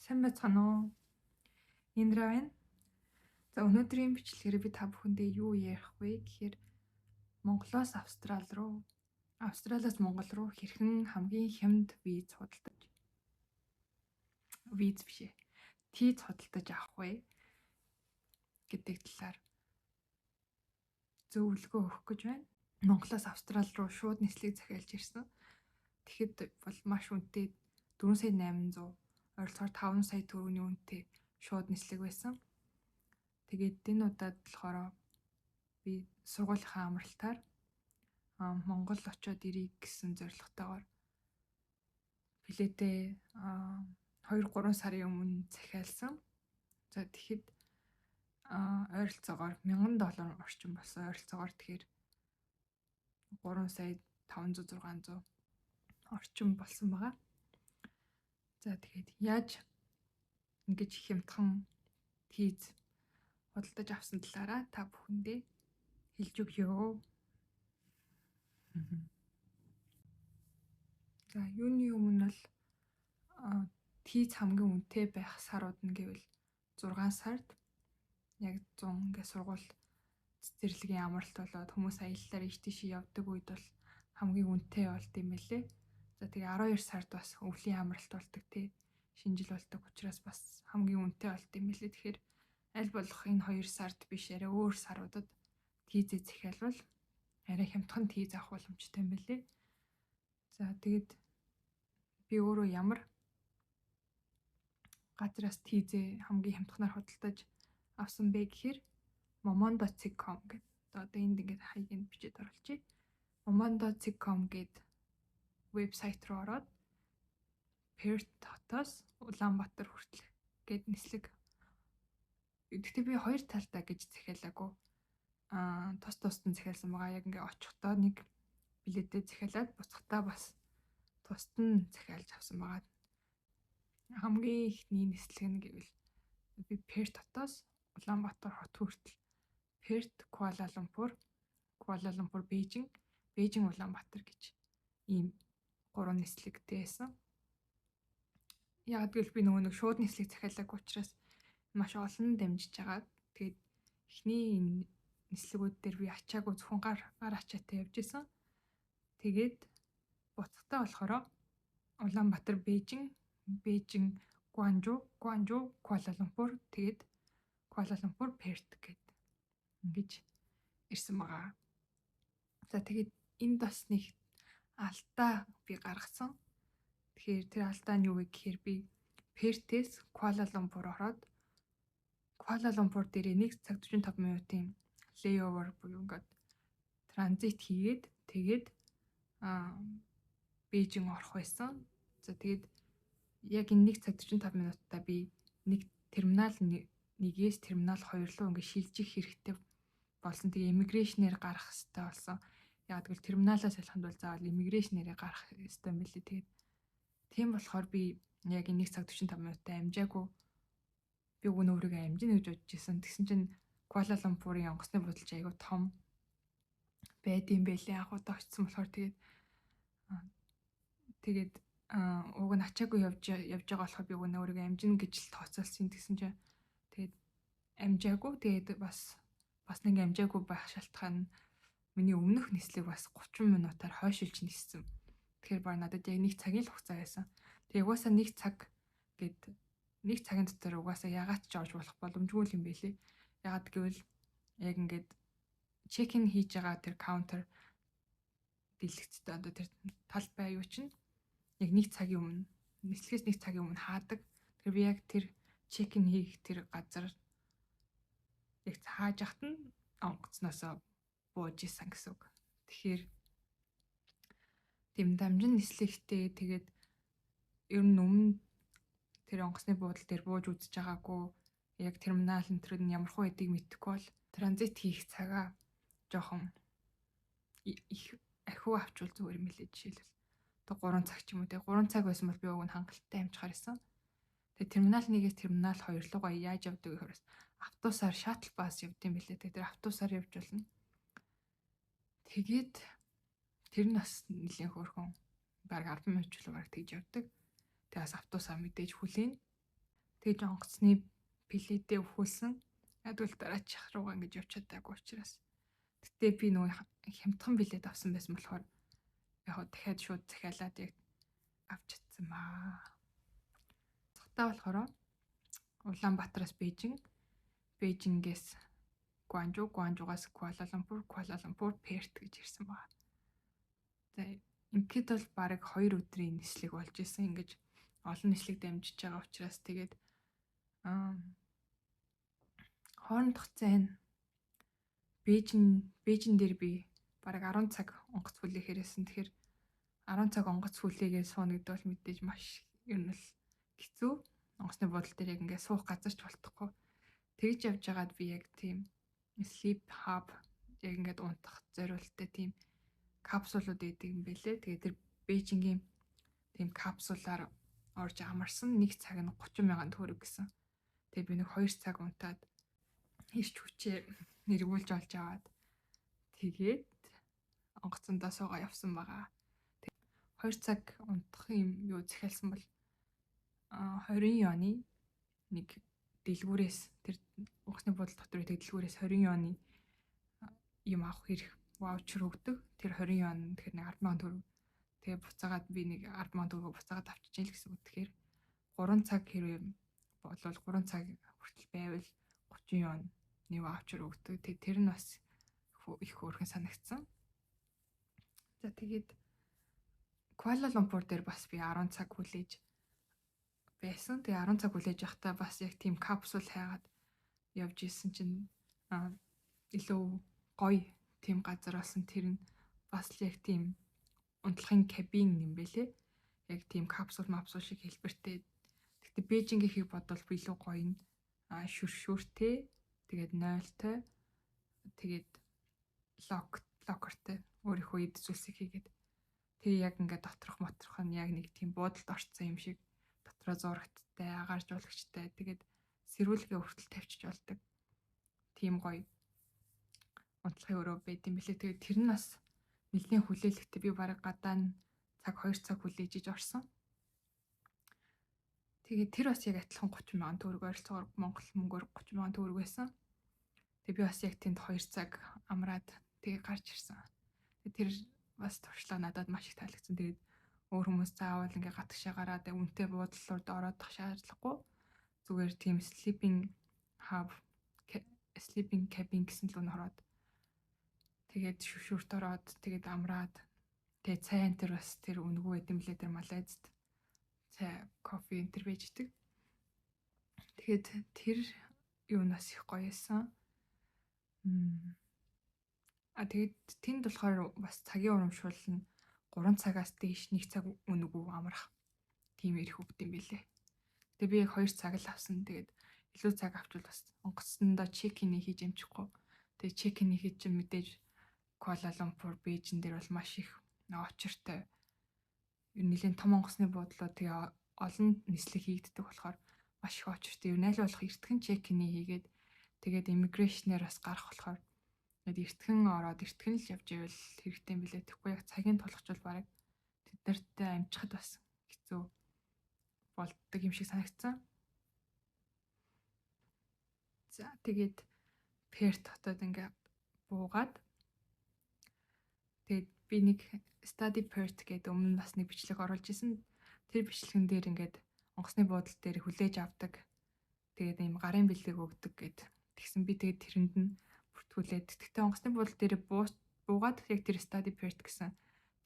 Сайн байцгаана уу? Индра байна. За өнөөдрийн бичлэгээр би та бүхэндээ юу ярих вэ гэхээр Монголоос Австрал руу, Австралиас Монгол руу хэрхэн хамгийн хямд виз худалдаж авах вэ гэдэг талаар зөвлөгөө өгөх гэж байна. Монголоос Австрал руу шууд нислэг захиалж ирсэн. Тэгэхэд бол маш үнэтэй 4,800,000 ойролцоогоор 5 сая төгрөгийн үнэтэй шууд нислэг байсан. Тэгээд энэ удаад болохоор би сургуулийнхаа амралтаар Монгол очоод ирэх гэсэн зорилготойгоор билетээ 2-3 сарын өмнө захиалсан. За тэгэхэд ойролцоогоор $1,000 орчим болсон. Ойролцоогоор тэгэхээр 3,500,600 орчим болсон байгаа. За тэгээд яаж ингэж хямдхан виз худалдаж авсан талаараа та бүхэндээ хэлж өгье. За юуны өмнө бол виз хамгийн үнэтэй байх сарууд нь гэвэл 6 сард яг 100 ингээ сургууль цэцэрлэгийн амралт болоод хүмүүс аяллаар ийш тийш явдаг үед бол хамгийн үнэтэй болд юм байлээ. За тэгээ 12 сард бас өвлийн амралт болдог тий. Шинжил болдог учраас бас хамгийн үнэтэй болд юм байлээ. Тэгэхээр аль болох энэ 2 сард биш арай өөр саруудад визээ захиалвал арай хямдхан виз авах боломжтой юм байлээ. За тэгээд би өөрөө ямар газраас визээ хамгийн хямдханаар худалдаж авсан бэ гэхээр momondo.com гэдэг. Одоо энд ингээд хаяг бичиж оруулъя. momondo.com гэдэг вебсайт руу ороод Perth хотоос Улаанбаатар хүртэл гээд нислэг. Гэхдээ би хоёр талдаа гэж захиалаагүй. Тус нь захиалсан байгаа. Яг ингээ очихдоо нэг билетээ захиалаад буцахтаа бас тусад нь захиалж авсан байгаа. Хамгийн ихний нислэг нь гэвэл би Perth хотоос Улаанбаатар хот хүртэл Perth, Kuala Lumpur, Бээжин, Улаанбаатар гэж ийм 3 нислэгтэй байсан. Яг гэвэл би нөгөө нэг шууд нислэг захиалаагүй учраас маш олон дамжиж байгаа. Тэгээд эхний нислэгүүд дээр би ачаагүй зөвхөн гар ачаатай явж исэн. Тэгээд буцахтаа болохоор Улаанбаатар, Бээжин, Гуанжу, Kuala Lumpur, тэгээд Kuala Lumpur, Perth гэдэг ингэж ирсэн байгаа. За тэгээд энд бас нэг алдаа би гаргасан. Тэгэхээр тэр алдаа нь юу вэ гэхээр би Perth-ээс Kuala Lumpur ороод Kuala Lumpur дээр 1 цаг 45 минутын layover буюу ингээд транзит хийгээд тэгээд Бээжин орох байсан. За тэгээд яг энэ 1 цаг 45 минутаа би нэг терминал 1-ээс терминал 2 руу ингээд шилжих хэрэгтэй болсон. Тэгээ иммиграшнээр гарах хэрэгтэй болсон. Яг гэвэл терминалаас ялаханд бол заавал иммиграшнээрээ гарах хэрэгтэй юм билээ. Тэгээд тийм болохоор би яг энэ 1 цаг 45 минутаа амжаагүй. Би өөрийгөө амжина гэж бодож исэн. Тэгсэн чинь Kuala Lumpur-ын онгоцны будалч айгүй том байдсан байлээ. Анхудаа очсон болохоор тэгээд уг нь ачаагүй явж байгаа болохоор би өөрийгөө амжина гэж л тооцоолсон. Тэгсэн чинь тэгээд амжаагүй. Тэгээд бас нэг амжаагүй байх шалтгаан нь миний өмнөх нислэг бас 30 минутаар хойшилж ниссэн. Тэгэхээр баг надад яг 1 цагийн л хугацаа байсан. Тэгээ угаасаа 1 цаг гээд 1 цагийн дотор угаасаа ягаад ч орж болох боломжгүй юм байлээ. Ягаад гэвэл яг ингээд чек-ин хийж байгаа тэр каунтер дэлгэцтэй одоо тэр талбай юу чинь яг 1 цагийн өмнө нислэгээс 1 цагийн өмнө хаадаг. Тэгэхээр би яг тэр чек-ин хийх тэр газар яг хааж ахт нь онгоцноосоо бууж исэн гэсэн үг. Тэгэхээр тийм дамжин нислэгтэй тэгээд ер нь өмнө тэр онгоцны буудлын дээр бууж үзэж байгаагүй яг терминал энтрүүд нь ямар хөө байдгийг мэдэхгүй бол транзит хийх цагаа жоохон их ахиу авчвал зүгээр юм лээ. Жишээлбэл одоо 3 цаг ч юм уу те 3 цаг байсан бол би уг нь хангалттай амжихаар байсан. Тэгээ терминал 1-ээс терминал 2 руугаа яаж явдаг гэхээр автобусаар шаттл бас явдсан билээ. Тэр автобусаар явж болно. Тэгээд тэр нь бас нэлээд хөөрхөн баг 10 минут ч л баг тэгж явдаг. Тэгээс автобусаа мэдээж хүлээн. Тэгж онгоцны пледээ өхүүлсэн. Ядвал дараачих руугаа ингэж явж чадаагүй учраас. Гэтэ би нөгөө хямдхан плед авсан байсан болохоор яг дахиад шууд захиалаад яг авч чадсан маа. Цогтаа болохоор Улаанбаатараас Бээжин, Бээжингээс Гуанжуу, Гуанжуугаас Куала-Лумпур, Перт гэж ирсэн байна. За ингээд бол бараг 2 өдрийн нислэг болж исэн. Ингэж олон нислэг дамжиж байгаа учраас тэгээд хоорондох зайн Бээжин дээр би бараг 10 цаг онгоц хүлээхээр байсан. Тэгэхээр 10 цаг онгоц хүлээгээд сууна гэдэг бол мэдээж маш ер нь л хэцүү. Онгоцны буудлын дээр яг ингээд суух газар ч болтохгүй. Тэгж явж байгаад би яг тийм sleep hub яг ингээд унтах зориулттай тийм капсулууд идэг юм бэлээ. Тэгээд тэр Бээжингийн тийм капсулаар орж амарсан 1 цаг нь 30,000 төгрөг гэсэн. Тэгээд би нэг 2 цаг унтаад ирч хүчээ эргүүлж олж аваад тэгээд онгоцондоо суугаа явсан байгаа. 2 цаг унтах юм юу захиалсан бол 20 оны нэг дэлгүүрээс тэр онгоцны буудлын дотор байдаг дэлгүүрээс 20 оны юм авах хэрэг ваучер өгдөг. Тэр 20 он тэгэхээр нэг 10,000 төгрөг. Тэгээ буцаагаад би нэг 10,000 төгрөг буцаагаад авчиж ял гэсэн үг. Тэгэхээр 3 цаг хэрвээ болвол 3 цаг хүртэл байвал 30 оны ваучер өгдөг. Тэгээ тэр нь бас их хөөрхөн санагдсан. За тэгээд Куала-Лумпур дээр бас би 10 цаг хүлээж байсан. Тэгээ 10 цаг хүлээж явахдаа бас яг тийм капсул хайгаад явж исэн чинь илүү гоё тийм газар болсон. Тэр нь бас яг тийм унтлахын кабин юм бэлээ. Яг тийм капсул шиг хэлбэртэй. Гэхдээ Бээжингийнхийг бодвол илүү гоё нь шүршүүртэй, тэгээд нойлтой, тэгээд локертэй өөрийнхөө эд зүйлсийг хийгээд тэгээ яг ингээд доторх нь яг нэг тийм буудалд орцсон юм шиг дотроо зурагттай, агаар жуулагчтай, тэгээд сэрүүлгээ хүртэл тавьчих болдог. Тийм гоё унтлахын өрөө байт юм билээ. Тэгээд тэр нь бас нэлээд хүлээлттэй. Би бараг гадаа нь цаг 2 цаг хүлээж иж орсон. Тэгээд тэр бас яг адилхан 30,000 төгрөг ойролцоогоор Монгол мөнгөөр 30,000 төгрөг байсан. Тэгээд би бас яг тэнд 2 цаг амраад тэгээ гарч ирсэн. Тэр бас туршлага надад маш их таалагдсан. Тэгээд өөр хүмүүс заавал ингээ гатгшаа гараад үнэтэй буудлууд ороодох шаардлагагүй. Зүгээр тийм sleeping cabin гэсэн л ороод тэгээд шүршүүрт ороод тэгээд амраад тэгээд цай энэ бас тэр үнэгүй байт юм лээ. Тэр Малайзд цай, кофе энэ төр байждаг. Тэгээд тэр юу нас их гоё байсан. Тэгээд тэнд болохоор бас цагийн урамшуул нь 3 цагаас дээш 1 цаг үнэгүй амрах тийм ирэх хөвгт юм билээ. Тэгээ би яг 2 цаг л авсан. Тэгээд илүү цаг авчвал бас онгоцсондоо чек-ин хийж амжихгүй. Тэгээ чек-ин хийж чинь мэдээж Куала-Лумпур, Бээжин дээр бол маш их очиртой. Ер нь нэлийн том онгоцны буудлууд тэгээ олон нислэг хийгддэг болохоор маш их очиртой. Ер нь аль болох эртхэн чек-ин хийгээд тэгээд иммиграшнээр бас гарах болохоор эртхэн ороод эртхэн л явж ивэл хэрэгтэй юм билээ. Тэгэхгүй яг цагийн тулгачвал бараг тэд нартай амжихад бас хэцүү болддог юм шиг санагдсан. За тэгээд Перт хотод ингээ буугаад тэгээд би нэг study Perth гэдэг өмнө бас нэг бичлэг оруулж исэн. Тэр бичлэгэн дээр ингээд онгоцны буудлын дээр хүлээж авдаг. Тэгээд ийм гарын бэлэг өгдөг гэд. Тэгсэн би тэгээд тэрэнд нь бүртгүүлээд. Тэгтээ онгоцны буудлын дээр буугаад яг тэр study Perth гэсэн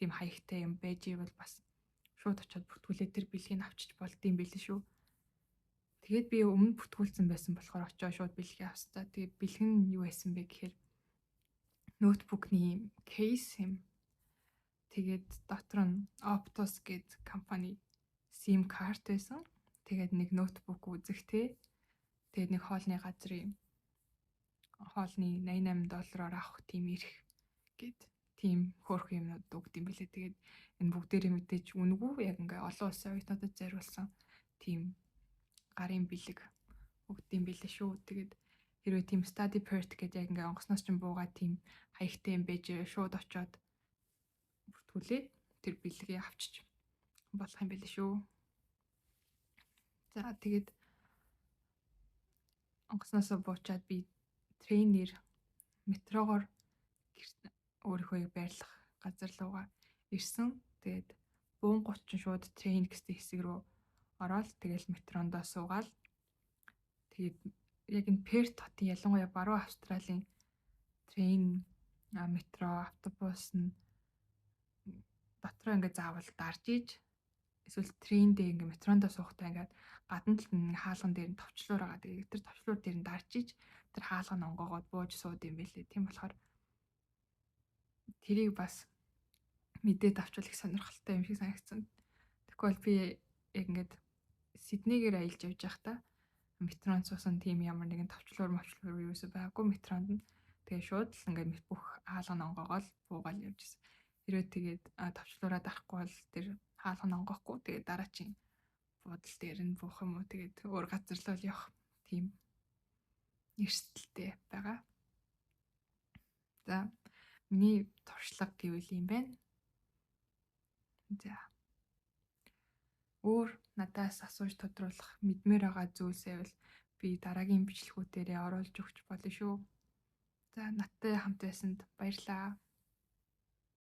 тийм хаягтай юм байж ивэл бас шууд очиод бүртгүүлээд тэр бэлгийг авчиж болдсон байлээ шүү. Тэгээд би өмнө бүртгүүлсэн байсан болохоор очиод шууд бэлгийг авсан. Тэгээд бэлэг нь юу байсан бэ гэхээр ноутбукны кейс юм. Тэгээд дотор нь Optos гэдэг компани SIM карт байсан. Тэгээд нэг ноутбук үзэхтэй. Тэгээд нэг хоолны газрын хоолны $88 авах тийм ирэх гэд тийм хөөрхөн юмнууд өгд юм билээ. Тэгээд энэ бүгдээрээ мэдээж үнэгүй яг ингээ олон улсын оюутнуудад зориулсан тийм гарын бэлэг өгд юм билээ шүү. Тэгээд хэрвээ тийм study Perth гэдэг яг ингээ онгоцноос ч буугаад тийм хаягтай юм байж шууд очиод бүртгүүлээд тэр бэлгийг авчиж болох юм билээ шүү. За тэгээд онгоцноосоо буучаад би трейнер метрогоор өөрийнхөө байрлах газар руугаа ирсэн. Тэгээд бөөн 30 шууд трейн гэсэн хэсэг рүү ороод тэгэл метрондоо суугаал. Тэгээд яг энэ Перт хотын ялангуяа баруун Австралийн трейн, метро, автобус нь дотроо ингээд заавал дарж иж эсвэл трейн дээр ингээд метрондоо суухдаа ингээд гадна талд нь хаалган дээр нь товчлуур байгаа. Тэгээд тэр товчлуур дээр нь дарж иж тэр хаалга нь онгоогоод бууж сууд юм байлээ. Тийм болохоор тэрийг бас мэдээд авчвал их сонирхолтой юм шиг санагдсан. Тэгвэл би яг ингээд Сиднейгээр аялж явж байхдаа метронд суусан тийм ямар нэгэн товчлуур мовчлуур юусэн байгаагүй метронд нь. Тэгээ шууд л ингээд бүх хаалга нь онгоогоод буугаал явжсэн. Хэрвээ тэгээд товчлуураа дарахгүй бол тэр хаалга нь онгохгүй тэгээд дараачийн буудал дээр нь буух юм уу тэгээд өөр газар руу явах тийм эрсдэлтэй байгаа. За миний туршлага гэвэл юм байна. За өөр надаас асууж тодруулах мэдмээр байгаа зүйлсээ бол би дараагийн бичлэгүүдээрээ оруулж өгч болно шүү. За надтай хамт байсанд баярлалаа.